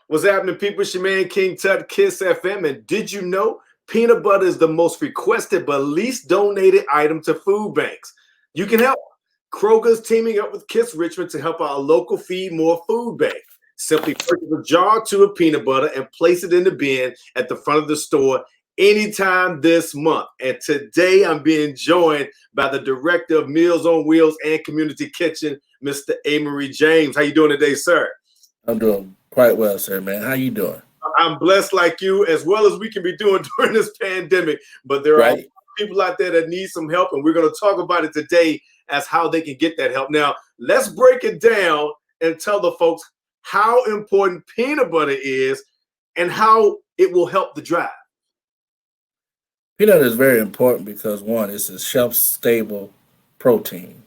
What's happening, people? It's your man, King Tutt, Kiss FM. And did you know peanut butter is the most requested but least donated item to food banks? You can help. Kroger's teaming up with Kiss Richmond to help our local Feed More food bank. Simply purchase a jar or two of peanut butter and place it in the bin at the front of the store anytime this month. And today I'm being joined by the director of Meals on Wheels and Community Kitchen, Mr. Amory James. How you doing today, sir? I'm doing quite well, sir, man. How you doing? I'm blessed like you, as well as we can be doing during this pandemic. But there are people out there that need some help, and we're going to talk about it today as how they can get that help. Now, let's break it down and tell the folks how important peanut butter is and how it will help the drive. Peanut is very important because, one, it's a shelf-stable protein.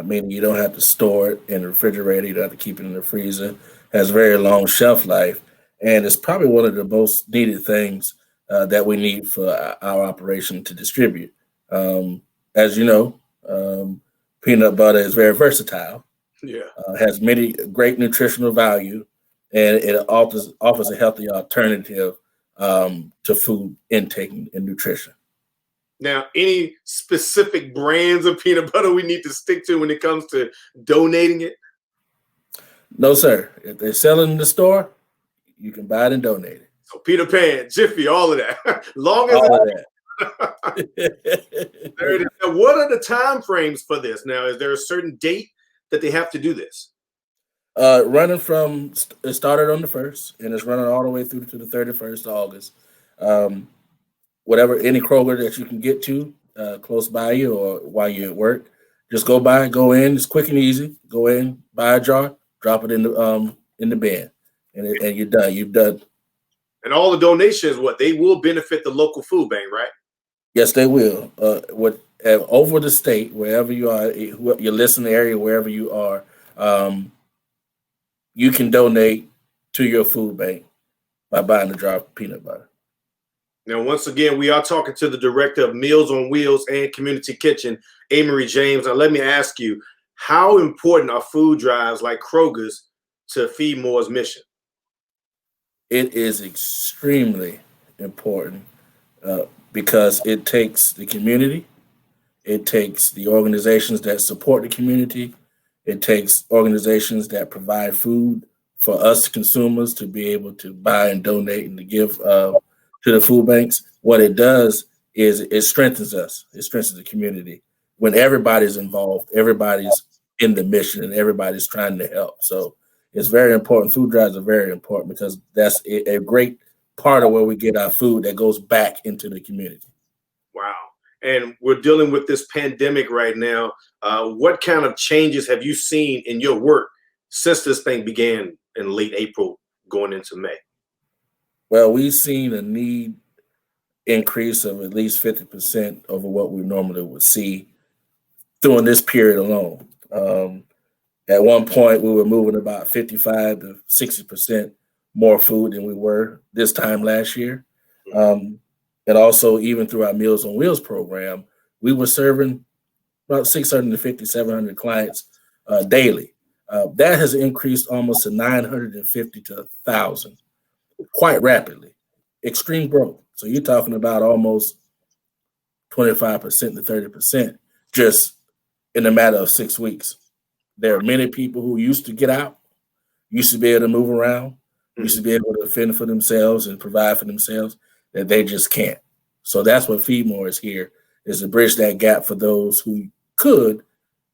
Meaning you don't have to store it in the refrigerator. You don't have to keep it in the freezer. It has very long shelf life. And it's probably one of the most needed things that we need for our operation to distribute. As you know, peanut butter is very versatile. Has many great nutritional value, and it offers a healthy alternative to food intake and nutrition. Now, any specific brands of peanut butter we need to stick to when it comes to donating it? No, sir. If they sell it in the store, you can buy it and donate it. So Peter Pan, Jiffy, all of that. Long as all of that. There it is. Now, what are the time frames for this? Now, is there a certain date that they have to do this? Running from it started on the 1st, and it's running all the way through to the 31st of August. Whatever, any Kroger that you can get to close by you or while you're at work, just go in. It's quick and easy. Go in, buy a jar, drop it in the bin, and you're done. You've done. And all the donations, they will benefit the local food bank, right? Yes, they will. Over the state, wherever you are, your listening area, wherever you are, you can donate to your food bank by buying a jar of peanut butter. Now, once again, we are talking to the director of Meals on Wheels and Community Kitchen, Amory James. Now, let me ask you, how important are food drives like Kroger's to Feed More's mission? It is extremely important because it takes the community, it takes the organizations that support the community, it takes organizations that provide food for us consumers to be able to buy and donate and to give to the food banks. What it does is it strengthens us. It strengthens the community. When everybody's involved, everybody's in the mission, and everybody's trying to help. So it's very important. Food drives are very important because that's a great part of where we get our food that goes back into the community. Wow. And we're dealing with this pandemic right now. What kind of changes have you seen in your work since this thing began in late April going into May? Well, we've seen a need increase of at least 50% over what we normally would see during this period alone. At one point, we were moving about 55 to 60% more food than we were this time last year. And also, even through our Meals on Wheels program, we were serving about 650, 700 clients daily. That has increased almost to 950 to 1,000. Quite rapidly, extreme growth. So you're talking about almost 25% to 30% just in a matter of 6 weeks. There are many people who used to get out, used to be able to move around, used to be able to fend for themselves and provide for themselves, that they just can't. So that's what Feed More is here, is to bridge that gap for those who could,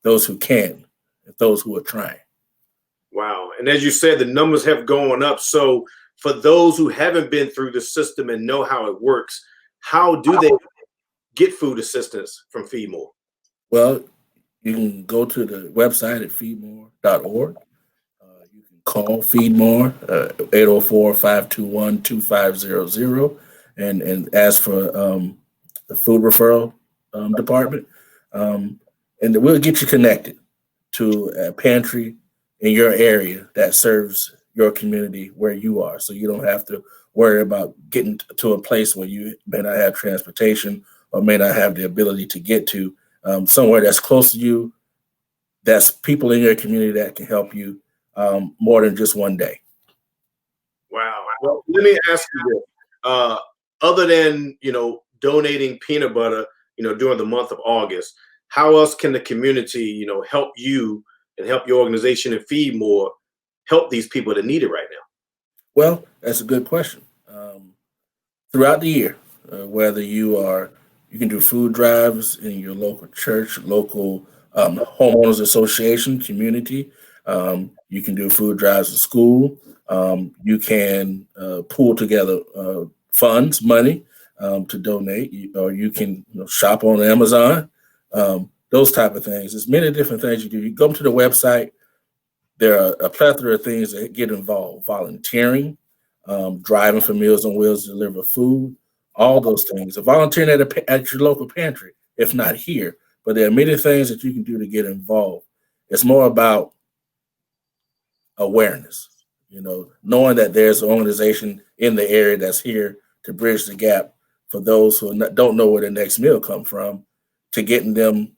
those who can, and those who are trying. Wow. And as you said, the numbers have gone up. So for those who haven't been through the system and know how it works, how do they get food assistance from Feed More? Well, you can go to the website at feedmore.org. You can call Feed More, 804-521-2500, and ask for the food referral department. And we'll get you connected to a pantry in your area that serves your community where you are. So you don't have to worry about getting to a place where you may not have transportation or may not have the ability to get to. Somewhere that's close to you, that's people in your community that can help you more than just one day. Wow. Well, let me ask you this. Other than, donating peanut butter, during the month of August, how else can the community, help you and help your organization and feed more, help these people that need it right now? Well, that's a good question. Throughout the year, whether you can do food drives in your local church, local homeowners association, community. You can do food drives at school. You can pool together funds, money to donate, or you can shop on Amazon. Those type of things. There's many different things you do. You go to the website. There are a plethora of things that get involved: volunteering, driving for Meals on Wheels to deliver food, all those things. Volunteering at your local pantry, if not here. But there are many things that you can do to get involved. It's more about awareness, knowing that there's an organization in the area that's here to bridge the gap for those who don't know where the next meal come from, to getting them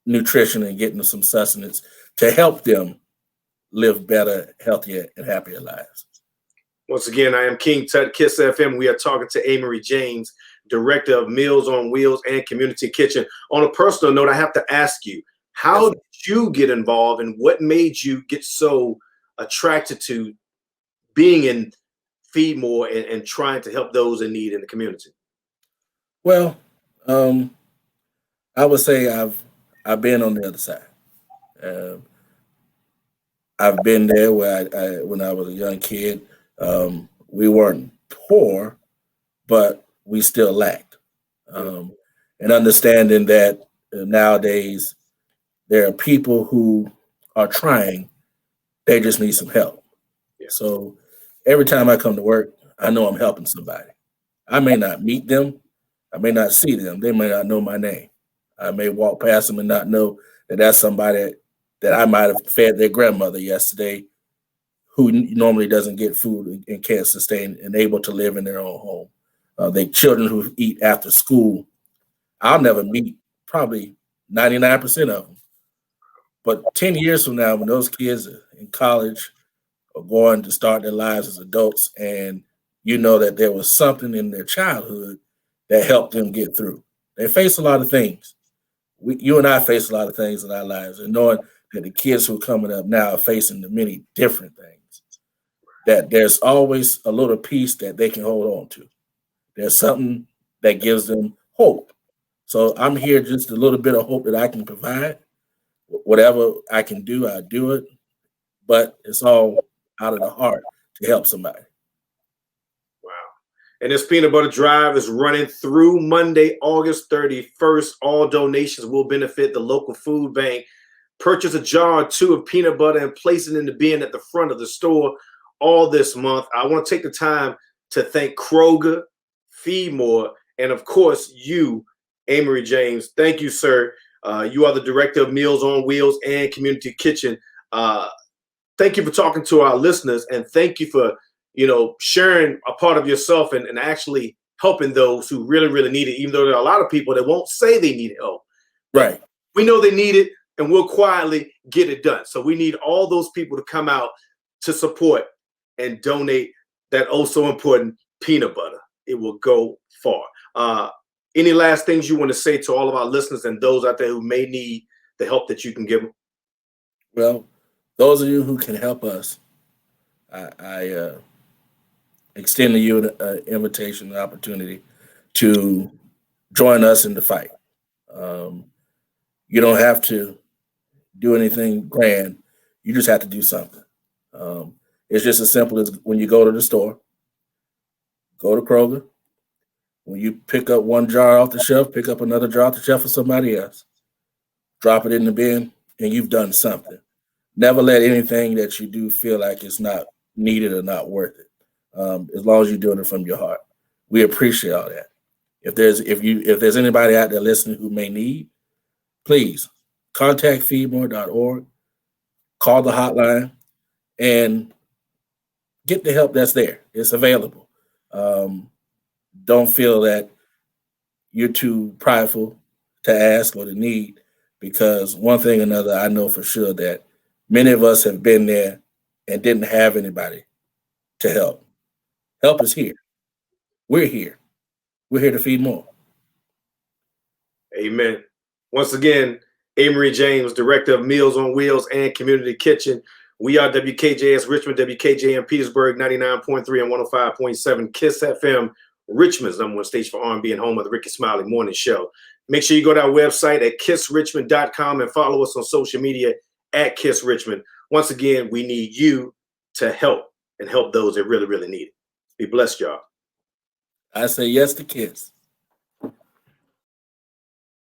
nutrition and getting them some sustenance to help them live better, healthier, and happier lives. Once again, I am King Tutt, Kiss FM. We are talking to Amory James, Director of Meals on Wheels and Community Kitchen. On a personal note, I have to ask you, how did you get involved and what made you get so attracted to being in Feed More and trying to help those in need in the community? Well, I would say I've been on the other side. Uh, I've been there where when I was a young kid, we weren't poor, but we still lacked. And understanding that nowadays there are people who are trying, they just need some help. Yeah. So every time I come to work, I know I'm helping somebody. I may not meet them, I may not see them, they may not know my name. I may walk past them and not know that that's somebody that I might have fed their grandmother yesterday, who normally doesn't get food and can't sustain and able to live in their own home. They children who eat after school. I'll never meet probably 99% of them. But 10 years from now, when those kids are in college or going to start their lives as adults, and you know that there was something in their childhood that helped them get through. They face a lot of things. You and I face a lot of things in our lives, and knowing that the kids who are coming up now are facing the many different things, that there's always a little piece that they can hold on to. There's something that gives them hope. So I'm here just a little bit of hope that I can provide. Whatever I can do, I do it. But it's all out of the heart to help somebody. Wow. And this peanut butter drive is running through Monday, August 31st. All donations will benefit the local food bank. Purchase a jar or two of peanut butter and place it in the bin at the front of the store all this month. I want to take the time to thank Kroger, Feed More, and of course you, Amory James. Thank you, sir. You are the Director of Meals on Wheels and Community Kitchen. Thank you for talking to our listeners, and thank you for sharing a part of yourself and actually helping those who really, really need it, even though there are a lot of people that won't say they need help. Right. We know they need it, and we'll quietly get it done. So we need all those people to come out to support and donate that oh so important peanut butter. It will go far. Any last things you want to say to all of our listeners and those out there who may need the help that you can give them? Well, those of you who can help us, I extend to you an invitation, an opportunity to join us in the fight. You don't have to do anything grand. You just have to do something. It's just as simple as when you go to the store, go to Kroger. When you pick up one jar off the shelf, pick up another jar off the shelf for somebody else, drop it in the bin, and you've done something. Never let anything that you do feel like it's not needed or not worth it. As long as you're doing it from your heart, we appreciate all that. If there's anybody out there listening who may need, please contact feedmore.org, call the hotline, and get the help that's there. It's available. Don't feel that you're too prideful to ask or to need, because one thing or another, I know for sure that many of us have been there and didn't have anybody to help. Help is here. We're here. We're here to feed more. Amen. Once again, Amory James, Director of Meals on Wheels and Community Kitchen. We are WKJS Richmond, WKJM Petersburg, 99.3 and 105.7 KISS FM, Richmond's #1 station for R&B and home of the Ricky Smiley Morning Show. Make sure you go to our website at kissrichmond.com and follow us on social media at Kiss Richmond. Once again, we need you to help and help those that really, really need it. Be blessed, y'all. I say yes to KISS.